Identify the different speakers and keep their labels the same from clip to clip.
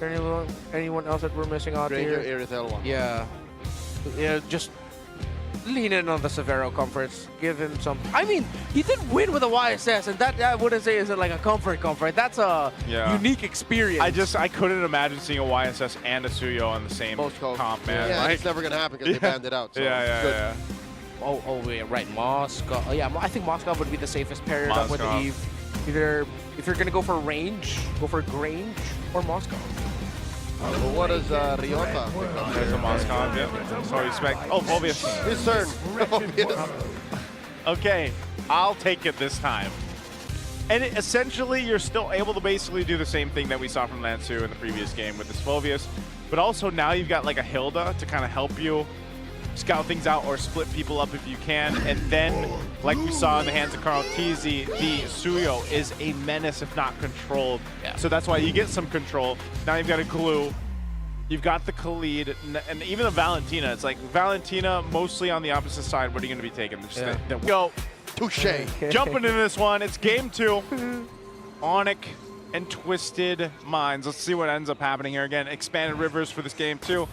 Speaker 1: Anyone else that we're missing out
Speaker 2: Ranger,
Speaker 1: here?
Speaker 2: Irithel one.
Speaker 1: Yeah. Yeah, just lean in on the Severo comforts. Give him some. I mean, he did win with a YSS, and that I wouldn't say is like a comfort. That's a unique experience.
Speaker 3: I couldn't imagine seeing a YSS and a Suyo on the same comp, man.
Speaker 2: Yeah,
Speaker 3: like,
Speaker 2: it's never gonna happen because they banned it out. So
Speaker 3: yeah.
Speaker 1: Oh, yeah, right. Moscow. Oh, yeah, I think Moscow would be the safest paired up with Eve. Either if you're gonna go for range, go for Grange or Moscow.
Speaker 2: But what does Ryota?
Speaker 3: There's a Moscow, yeah. So you expect. Oh, Volvius.
Speaker 2: His turn. Volvius.
Speaker 3: Okay, I'll take it this time. And essentially, you're still able to basically do the same thing that we saw from Lansu in the previous game with this Volvius. But also now you've got like a Hilda to kind of help you scout things out or split people up if you can. And then, like we saw in the hands of Carl Tizzi, the Suyo is a menace if not controlled.
Speaker 1: Yeah.
Speaker 3: So that's why you get some control. Now you've got a Glue. You've got the Khalid, and even the Valentina. It's like Valentina mostly on the opposite side. What are you going to be taking? Go.
Speaker 2: Touche.
Speaker 3: Jumping into this one. It's game 2. Onic and Twisted Minds. Let's see what ends up happening here. Again, expanded rivers for this game 2.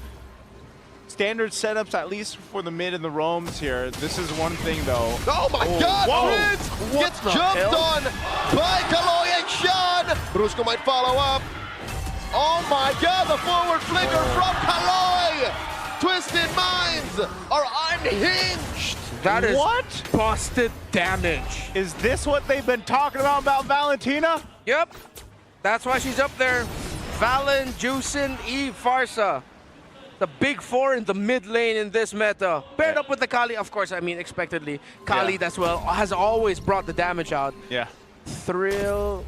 Speaker 3: Standard setups, at least for the mid and the roams here. This is one thing, though.
Speaker 2: Oh my God!
Speaker 3: Whoa.
Speaker 2: Prince gets jumped on by Kaloy and Sean. Brusco might follow up. Oh my God! The forward flicker from Kaloy. Twisted Minds are unhinged.
Speaker 1: That is
Speaker 3: what?
Speaker 1: Busted damage.
Speaker 3: Is this what they've been talking about Valentina?
Speaker 1: Yep. That's why she's up there. Valen, Juicin, Eve, Farsa. The big 4 in the mid lane in this meta. Paired up with the Kali, of course, I mean, expectedly. Kali as well has always brought the damage out.
Speaker 3: Yeah.
Speaker 1: Thrill,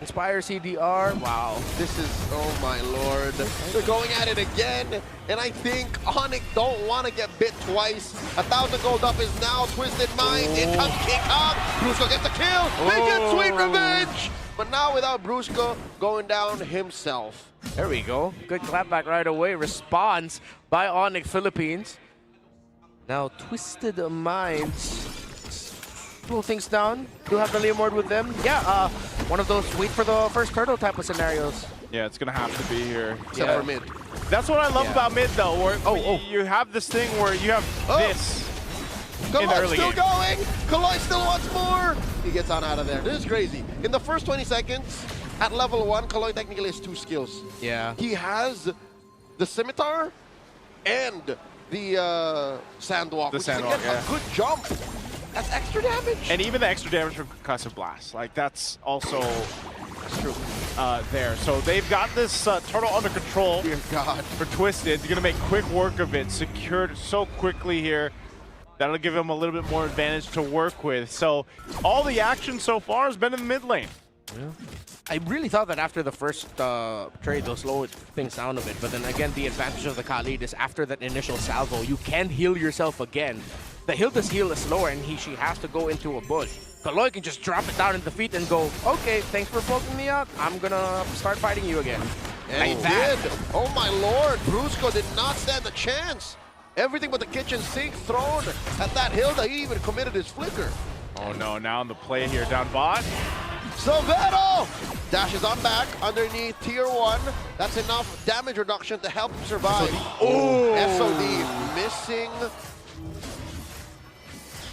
Speaker 1: Inspire CDR. Wow.
Speaker 2: This is, oh my Lord. They're going at it again. And I think Onyx don't want to get bit twice. 1,000 gold up is now Twisted Mind. In comes King Kong. Brusco gets the kill. They get sweet revenge. But now without Brusco going down himself.
Speaker 1: There we go. Good clapback right away. Response by Onic Philippines. Now Twisted Minds. Pull things down. Do have the Leomord with them. Yeah, one of those wait for the first turtle type of scenarios.
Speaker 3: Yeah, it's going to have to be here.
Speaker 2: Except for mid.
Speaker 3: That's what I love about mid, though, where you have this thing where you have this.
Speaker 2: Kaloy still going. Kaloy still wants more. He gets on out of there. This is crazy. In the first 20 seconds, at level 1, Kaloy technically has 2 skills.
Speaker 1: Yeah.
Speaker 2: He has the Scimitar and the Sandwalk.
Speaker 3: The Sandwalk,
Speaker 2: a good jump. That's extra damage.
Speaker 3: And even the extra damage from Concussive Blast. Like, that's also
Speaker 2: true.
Speaker 3: There. So they've got this turtle under control.
Speaker 2: Dear God.
Speaker 3: For Twisted. They're going to make quick work of it. Secured so quickly here. That'll give him a little bit more advantage to work with. So all the action so far has been in the mid lane.
Speaker 1: Yeah. I really thought that after the first trade, they'll slow things down a bit. But then again, the advantage of the Khalid is after that initial salvo, you can heal yourself again. The Hilda's heal is slower, and she has to go into a bush. Kaloy can just drop it down in the feet and go, okay, thanks for poking me out. I'm going to start fighting you again.
Speaker 2: And he did. Oh my Lord, Brusco did not stand a chance. Everything but the kitchen sink thrown at that Hilda. He even committed his flicker.
Speaker 3: Oh no, now on the play here down bot.
Speaker 2: Severo dashes on back underneath tier 1. That's enough damage reduction to help him survive.
Speaker 3: Oh,
Speaker 2: SOD missing.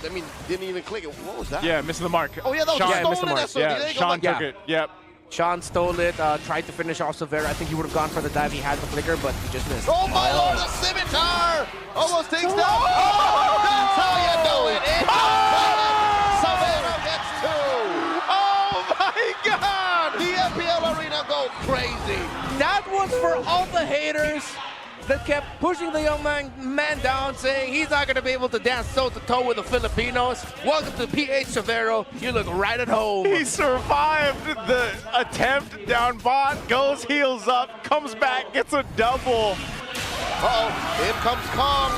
Speaker 2: I mean, didn't even click it. What was that?
Speaker 3: Yeah, missing the mark.
Speaker 2: Oh yeah, that was stolen SOD.
Speaker 3: Yeah, Sean took it. Yep.
Speaker 1: Sean stole it, tried to finish off Severo. I think he would have gone for the dive. He had the flicker, but he just missed.
Speaker 2: Oh my Lord, the Scimitar! Almost takes down. Oh, that's how you do it. Severo gets 2.
Speaker 3: Oh my God!
Speaker 2: The MPL arena go crazy.
Speaker 1: That was for all the haters that kept pushing the young man down, saying he's not going to be able to dance toe-to-toe with the Filipinos. Welcome to PH Severo. You look right at home.
Speaker 3: He survived the attempt down bot, goes heals up, comes back, gets a double.
Speaker 2: Uh-oh, in comes Kong,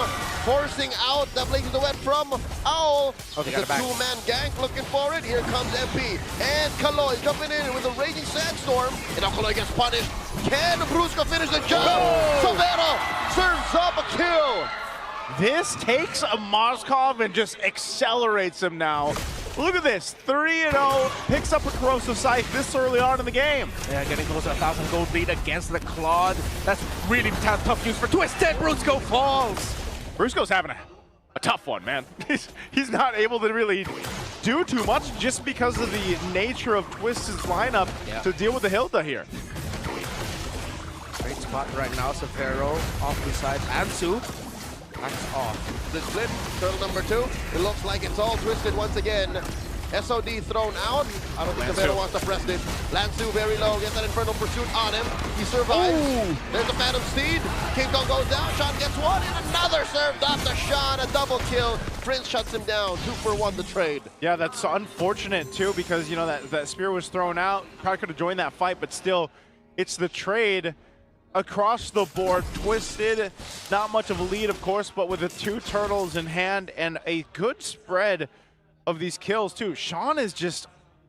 Speaker 2: forcing out the Blaze of the Wet from Owl.
Speaker 1: Okay,
Speaker 2: the 2-man gank looking for it. Here comes MP. And Kaloy jumping in with a Raging Sandstorm. And now Kaloy gets punished. Can Brusco finish the job? Severo serves up a kill.
Speaker 3: This takes a Moskov and just accelerates him now. Look at this, 3-0, picks up a corrosive scythe this early on in the game.
Speaker 1: Yeah, getting close to 1,000 gold lead against the Claude. That's really tough news for Twisted. Brusco falls.
Speaker 3: Brusco's having a tough one, man. He's not able to really do too much just because of the nature of Twisted's lineup to deal with the Hilda here.
Speaker 1: Great spot right now. Severo off the side. Ansu. That's off.
Speaker 2: The split, turtle number 2. It looks like it's all Twisted once again. SOD thrown out. I don't think Severo wants to press this. Lansu very low, gets that Infernal Pursuit on him. He survives. Ooh. There's a Phantom Steed. King Kong goes down. Sean gets one, and another served up to Sean. A double kill. Prince shuts him down. 2 for 1 the trade.
Speaker 3: Yeah, that's unfortunate too, because you know that spear was thrown out. Probably could have joined that fight, but still, it's the trade. Across the board, Twisted, not much of a lead, of course, but with the 2 turtles in hand and a good spread of these kills too. Sean is just,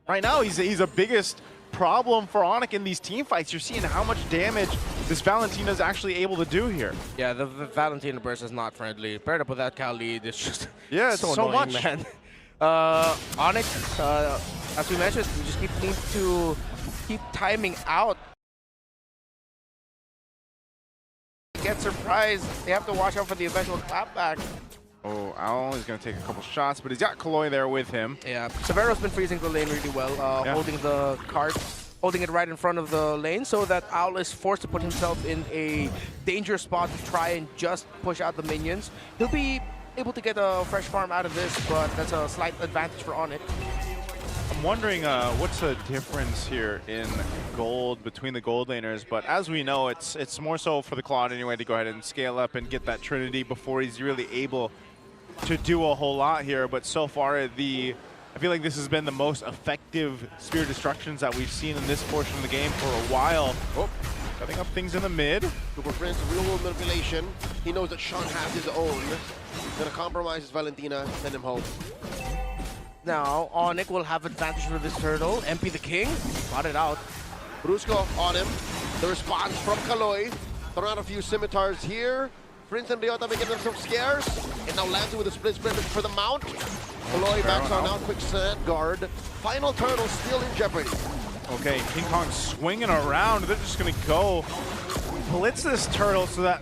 Speaker 3: right now, he's a biggest problem for Onic in these team fights. You're seeing how much damage this Valentina is actually able to do here.
Speaker 1: Yeah, the Valentina burst is not friendly. Paired up with that Khalid, it's just
Speaker 3: it's so
Speaker 1: annoying,
Speaker 3: much.
Speaker 1: Man. Onyx, as we mentioned, we just need to keep timing out. Get surprised. They have to watch out for the eventual clapback.
Speaker 3: Oh, Owl is going to take a couple shots, but he's got Kaloi there with him.
Speaker 1: Yeah, Severo's been freezing the lane really well, holding the cart, holding it right in front of the lane so that Owl is forced to put himself in a dangerous spot to try and just push out the minions. He'll be able to get a fresh farm out of this, but that's a slight advantage for Onic.
Speaker 3: I'm wondering what's the difference here in gold between the gold laners, but as we know, it's more so for the Claude anyway to go ahead and scale up and get that Trinity before he's really able to do a whole lot here. But so far, I feel like this has been the most effective spear destructions that we've seen in this portion of the game for a while. Oh, setting up things in the mid.
Speaker 2: Super Prince, real world manipulation. He knows that Sean has his own. Gonna compromise his Valentina, send him home.
Speaker 1: Now, Onic will have advantage with this turtle. MP the King, brought it out.
Speaker 2: Brusco on him. The response from Kaloi. Throw out a few scimitars here. Prince and Ryota making them some scares. And now Lanzu with a split for the mount. Kaloi backs on out, quick sand guard. Final turtle still in jeopardy.
Speaker 3: Okay, King Kong swinging around. They're just going to go blitz this turtle, so that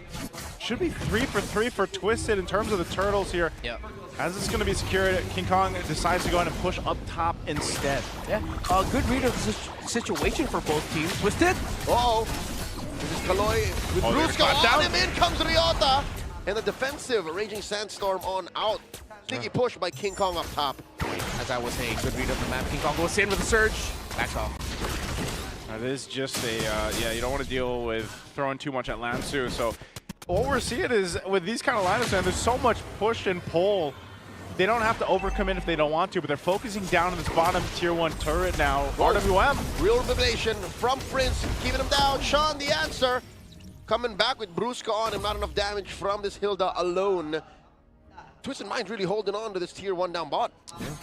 Speaker 3: should be 3 for 3 for Twisted in terms of the turtles here.
Speaker 1: Yep.
Speaker 3: As it's going to be secured, King Kong decides to go ahead and push up top instead.
Speaker 1: Yeah, a good read of the situation for both teams. Twisted.
Speaker 2: Uh-oh. This is Kaloi with Brusco on him. In comes Ryota. And the defensive Raging Sandstorm on out. Sneaky push by King Kong up top.
Speaker 1: As I was saying, good read of the map. King Kong goes in with a surge. Backs off.
Speaker 3: That is just a, yeah, you don't want to deal with throwing too much at Lansu. So what we're seeing is with these kind of lineups, man, there's so much push and pull. They don't have to overcommit if they don't want to, but they're focusing down on this bottom tier 1 turret now. RWM.
Speaker 2: Real revelation from Prince, keeping him down. Sean, the answer. Coming back with Brusco on him, not enough damage from this Hilda alone. Twisted Mind's really holding on to this tier 1 down bot.
Speaker 1: Yeah.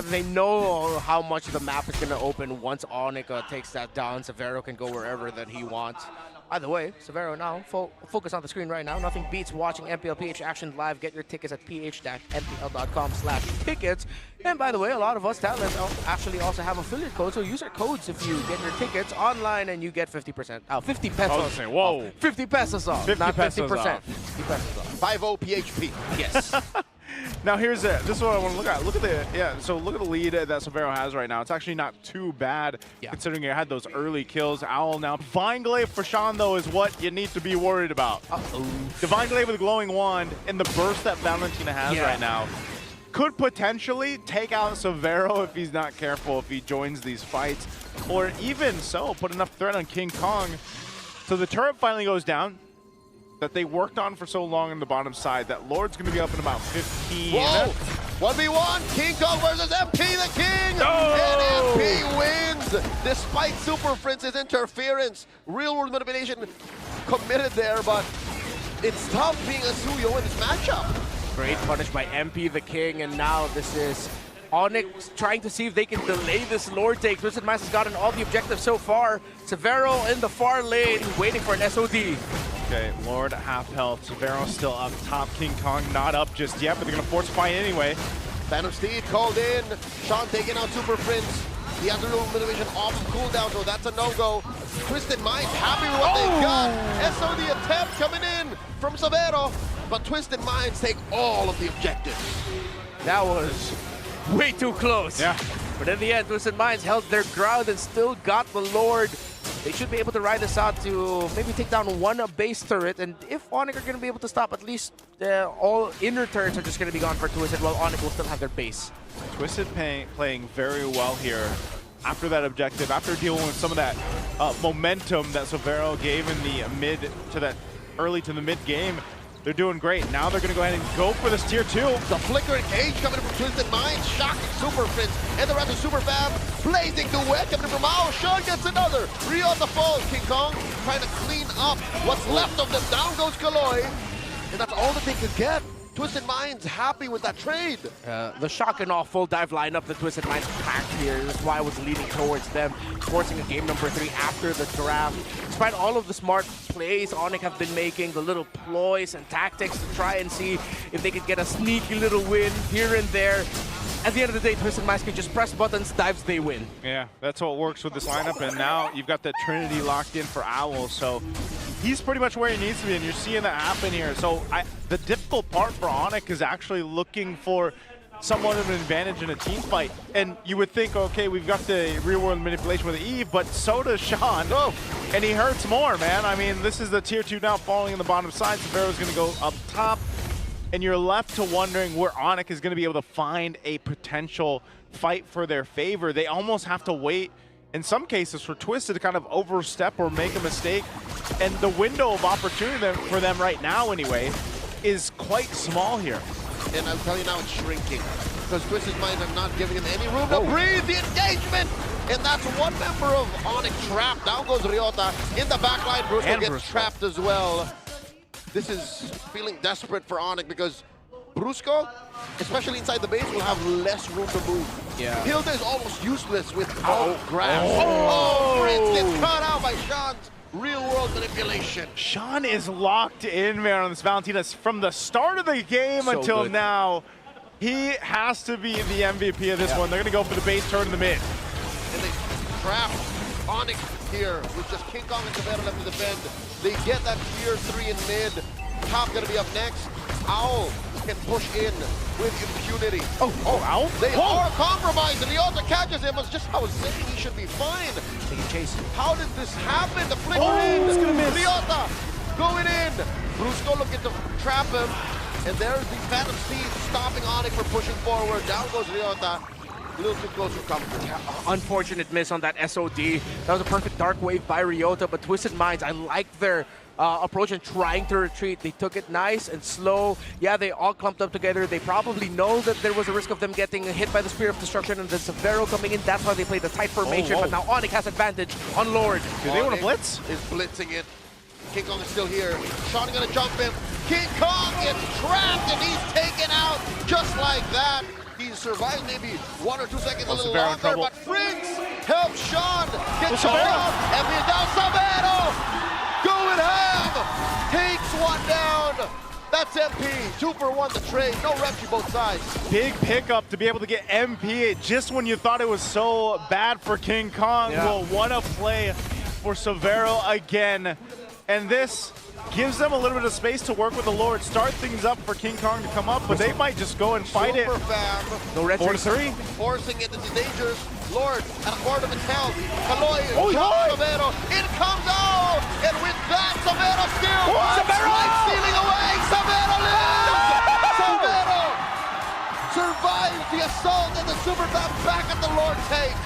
Speaker 1: They know how much the map is going to open once Onic takes that down. Severo can go wherever that he wants. Either way, Severo now, focus on the screen right now. Nothing beats watching MPL PH action live. Get your tickets at ph-mpl.com/tickets. And by the way, a lot of us talents actually also have affiliate codes, so use our codes if you get your tickets online and you get 50%. 50 pesos.
Speaker 3: Saying, whoa.
Speaker 1: 50 pesos off,
Speaker 3: 50
Speaker 1: not 50%.
Speaker 3: pesos off.
Speaker 1: 50 pesos off.
Speaker 2: 5-0 PHP.
Speaker 1: Yes.
Speaker 3: Now here's it. This is what I want to look at. Look at the so look at the lead that Severo has right now. It's actually not too bad considering you had those early kills. Owl now. Divine Glaive for Sean though is what you need to be worried about. Divine Glaive with a glowing wand and the burst that Valentina has right now could potentially take out Severo if he's not careful, if he joins these fights, or even so put enough threat on King Kong. So the turret finally goes down that they worked on for so long on the bottom side. That Lord's going to be up in about 15.
Speaker 2: Whoa! 1v1, King Kong versus MP the King!
Speaker 3: Oh!
Speaker 2: And MP wins! Despite Super Prince's interference. Real world manipulation committed there, but it's tough being a Suyo in this matchup.
Speaker 1: Great punish by MP the King, and now this is Onyx trying to see if they can delay this Lord take. Twisted Minds has gotten all the objectives so far. Severo in the far lane, waiting for an SOD.
Speaker 3: Okay, Lord at half health. Severo still up top. King Kong not up just yet, but they're going to force fight anyway.
Speaker 2: Phantom Steed called in. Sean taking out Super Prince. He has a little motivation off of cooldown, so that's a no-go. Twisted Mind happy with what they got. SOD attempt coming in from Severo, but Twisted Minds take all of the objectives.
Speaker 1: That was way too close.
Speaker 3: Yeah.
Speaker 1: But in the end, Twisted Minds held their ground and still got the Lord. They should be able to ride this out to maybe take down one base turret. And if Onic are going to be able to stop, at least all inner turrets are just going to be gone for Twisted, while Onic will still have their base.
Speaker 3: Twisted playing very well here after that objective, after dealing with some of that momentum that Severo gave in the early to the mid game. They're doing great. Now they're going to go ahead and go for this tier 2.
Speaker 2: The flickering cage coming from Twisted Minds, shocking Super Prince, and the rest of Super Fab, blazing duet coming from Mao. Sean gets another. Ryota falls. King Kong trying to clean up what's left of them. Down goes Kaloy, and that's all that they could get. Twisted Minds happy with that trade.
Speaker 1: The shock and all full dive lineup that Twisted Minds packed here is why I was leaning towards them, forcing a game number 3 after the draft. Despite all of the smart plays Onic have been making, the little ploys and tactics to try and see if they could get a sneaky little win here and there. At the end of the day, Twisted Minds can just press buttons, dives, they win.
Speaker 3: Yeah, that's what works with this lineup, and now you've got the Trinity locked in for Owl, so he's pretty much where he needs to be, and you're seeing that happen here. So the difficult part for Onic is actually looking for somewhat of an advantage in a team fight. And you would think, okay, we've got the real-world manipulation with Eve, but so does Sean. Oh, and he hurts more, man. I mean, this is the tier 2 now falling in the bottom side. Severo's going to go up top, and you're left to wondering where Onic is going to be able to find a potential fight for their favor. They almost have to wait, in some cases, for Twisted to kind of overstep or make a mistake. And the window of opportunity for them right now, anyway, is quite small here.
Speaker 2: And I'll tell you now, it's shrinking. Because Twisted Minds are not giving him any room to breathe. The engagement! And that's one member of Onic trapped. Down goes Ryota. In the backline, Brusco gets trapped as well. This is feeling desperate for Onic because Brusco, especially inside the base, will have less room to move.
Speaker 1: Yeah.
Speaker 2: Hilda is almost useless with grabs. Oh, Prince gets cut out by Sean's real-world manipulation.
Speaker 3: Sean is locked in, man, on this Valentina from the start of the game until now. He has to be the MVP of this one. They're going to go for the base turn in the mid.
Speaker 2: And they trap Onic here with just King Kong and Severo left to defend. They get that tier 3 in mid. Top going to be up next. Owl can push in with impunity.
Speaker 3: Owl?
Speaker 2: They are compromised, and Ryota catches him. It's just how saying he should be fine.
Speaker 1: They can chase.
Speaker 2: How did this happen? The flicker in.
Speaker 3: He's gonna miss.
Speaker 2: Ryota going in. Brusco looking to trap him. And there's the Phantom Steed stopping Onic for pushing forward. Down goes Ryota. A little too close for comfort.
Speaker 1: Unfortunate miss on that SOD. That was a perfect dark wave by Ryota, but Twisted Minds, I like their approach and trying to retreat. They took it nice and slow. Yeah, they all clumped up together. They probably know that there was a risk of them getting hit by the Spear of Destruction and the Severo coming in. That's why they played the tight formation, but now Onic has advantage on Lord.
Speaker 3: Do they want to blitz?
Speaker 2: Is blitzing it. King Kong is still here. Sean gonna jump him. King Kong gets trapped and he's taken out just like that. He survived maybe 1 or 2 seconds, a little longer, but Prince helps Sean get shot out. And he's down. Severo going ham. Takes one down. That's MP. 2 for 1 the trade. No repsy both sides.
Speaker 3: Big pickup to be able to get MP just when you thought it was so bad for King Kong. Will want to play for Severo again. And this gives them a little bit of space to work with the Lord, start things up for King Kong to come up, but they might just go and fight
Speaker 2: Super
Speaker 3: it.
Speaker 2: Fab.
Speaker 3: No red 4-3.
Speaker 2: Forcing it into dangers. Lord at a quarter of its health. Kaloy, Severo. In comes out. And with that, Severo still.
Speaker 3: Severo
Speaker 2: stealing away. Severo lives. Severo survives the assault and the Super Fab back at the Lord take.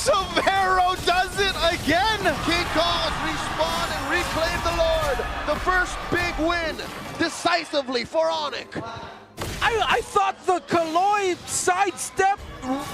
Speaker 3: Severo does it again!
Speaker 2: King Kong respawn and reclaim the Lord. The first big win decisively for Onic.
Speaker 1: I thought the Kaloy sidestep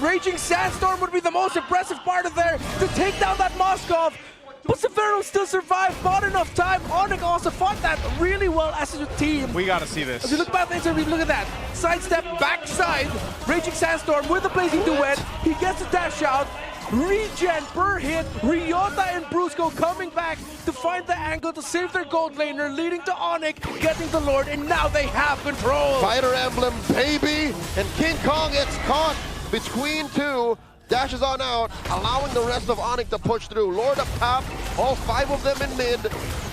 Speaker 1: Raging Sandstorm would be the most impressive part of there to take down that Moskov. But Severo still survived, not enough time. Onic also fought that really well as a team.
Speaker 3: We gotta see this.
Speaker 1: If you look back at the interview, look at that. Sidestep, backside, Raging Sandstorm with the Blazing Duet. He gets the dash out. Regen per hit. Ryota and Brusco coming back to find the angle to save their gold laner, leading to Onic getting the Lord, and now they have control.
Speaker 2: Fighter Emblem, baby! And King Kong gets caught between two. Dashes on out, allowing the rest of Onyx to push through. Lord up top, all 5 of them in mid,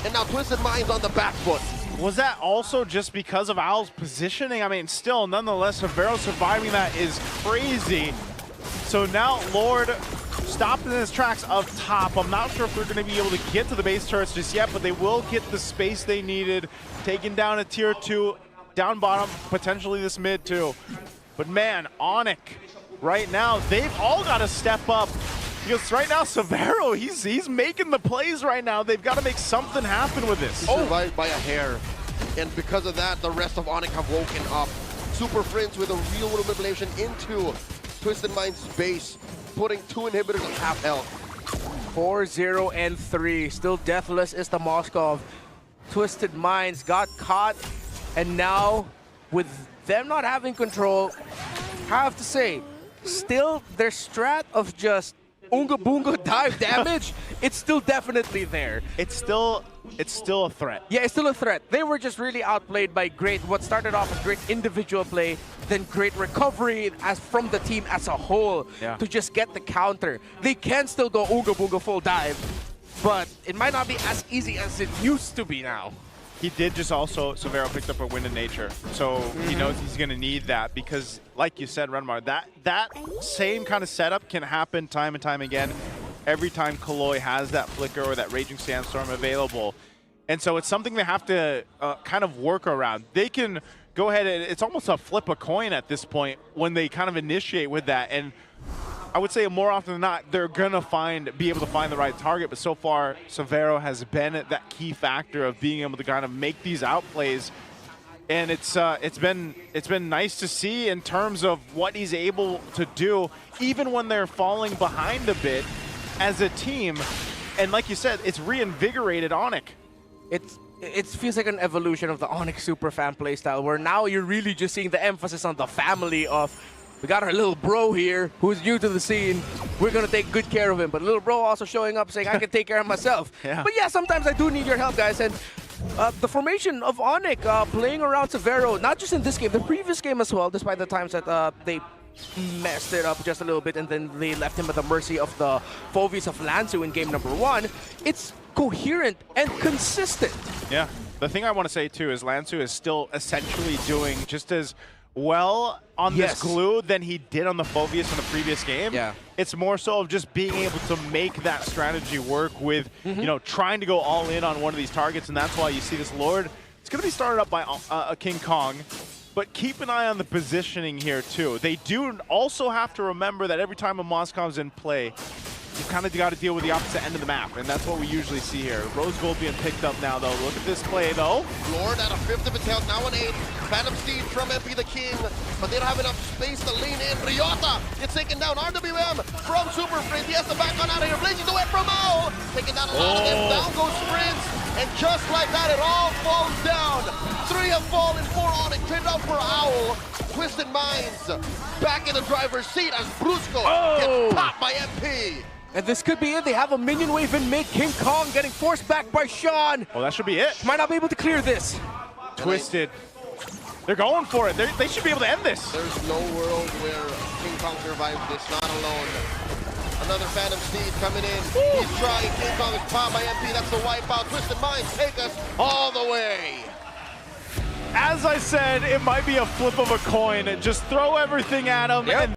Speaker 2: and now Twisted Mind's on the back foot.
Speaker 3: Was that also just because of Owl's positioning? I mean, still, nonetheless, Severo surviving that is crazy. So now Lord stopped in his tracks up top. I'm not sure if they're going to be able to get to the base turrets just yet, but they will get the space they needed, taking down a tier 2, down bottom, potentially this mid too. But man, Onic, right now, they've all got to step up. Because right now, Severo, he's making the plays right now. They've got to make something happen with this.
Speaker 2: He survived by a hair. And because of that, the rest of Onic have woken up. Super Friends with a real world manipulation into Twisted Mind's base, putting 2 inhibitors at half health.
Speaker 1: 4-0 and 3. Still deathless is the Moskov. Twisted Minds got caught, and now with them not having control, I have to say, still their strat of just Unga Boonga dive damage, it's still definitely there.
Speaker 3: It's still a threat.
Speaker 1: Yeah, it's still a threat. They were just really outplayed by what started off as great individual play, then great recovery as from the team as a whole to just get the counter. They can still go Unga Boonga full dive, but it might not be as easy as it used to be now.
Speaker 3: He did just also, Severo picked up a Wind of Nature, so he knows he's going to need that because, like you said, Renmar, that same kind of setup can happen time and time again every time Kaloi has that Flicker or that Raging Sandstorm available. And so it's something they have to kind of work around. They can go ahead and it's almost a flip a coin at this point when they kind of initiate with that. And I would say more often than not, they're gonna be able to find the right target. But so far, Severo has been that key factor of being able to kind of make these outplays, and it's been nice to see in terms of what he's able to do, even when they're falling behind a bit as a team. And like you said, it's reinvigorated Onic.
Speaker 1: It feels like an evolution of the Onyx Superfan playstyle, where now you're really just seeing the emphasis on the family of. We got our little bro here who's new to the scene. We're going to take good care of him. But little bro also showing up saying, I can take care of myself. But yeah, sometimes I do need your help, guys. And the formation of Onic playing around Severo, not just in this game, the previous game as well, despite the times that they messed it up just a little bit and then they left him at the mercy of the Phoveus of Lansu in game number 1. It's coherent and consistent.
Speaker 3: Yeah. The thing I want to say, too, is Lansu is still essentially doing just as well on this glue than he did on the Phoveus in the previous game.
Speaker 1: Yeah.
Speaker 3: It's more so of just being able to make that strategy work with, you know, trying to go all in on one of these targets, and that's why you see this Lord. It's going to be started up by a King Kong, but keep an eye on the positioning here, too. They do also have to remember that every time a Moscov's in play, you kind of got to deal with the opposite end of the map, and that's what we usually see here. Rose Gold being picked up now, though. Look at this play, though.
Speaker 2: Lord at a 5th of its health, now an 8th. Phantom Steed from MP the King, but they don't have enough space to lean in. Ryota gets taken down. RWM from Super Friends. He has to back on out of here. Blazing away from Owl. Taking down a lot of them. Down goes Sprints. And just like that, it all falls down. 3 have fallen, 4 on it. Turned out for Owl. Twisted Minds back in the driver's seat as Brusco gets popped by MP.
Speaker 1: And this could be it. They have a minion wave in mid. King Kong getting forced back by Sean.
Speaker 3: Well, that should be it.
Speaker 1: Might not be able to clear this.
Speaker 3: Twisted. They're going for it. They should be able to end this.
Speaker 2: There's no world where King Kong survives this, not alone. Another Phantom Steed coming in. Woo! He's trying. King Kong is popped by MP. That's the wipeout. Twisted Minds take us all the way.
Speaker 3: As I said, it might be a flip of a coin. Just throw everything at him. And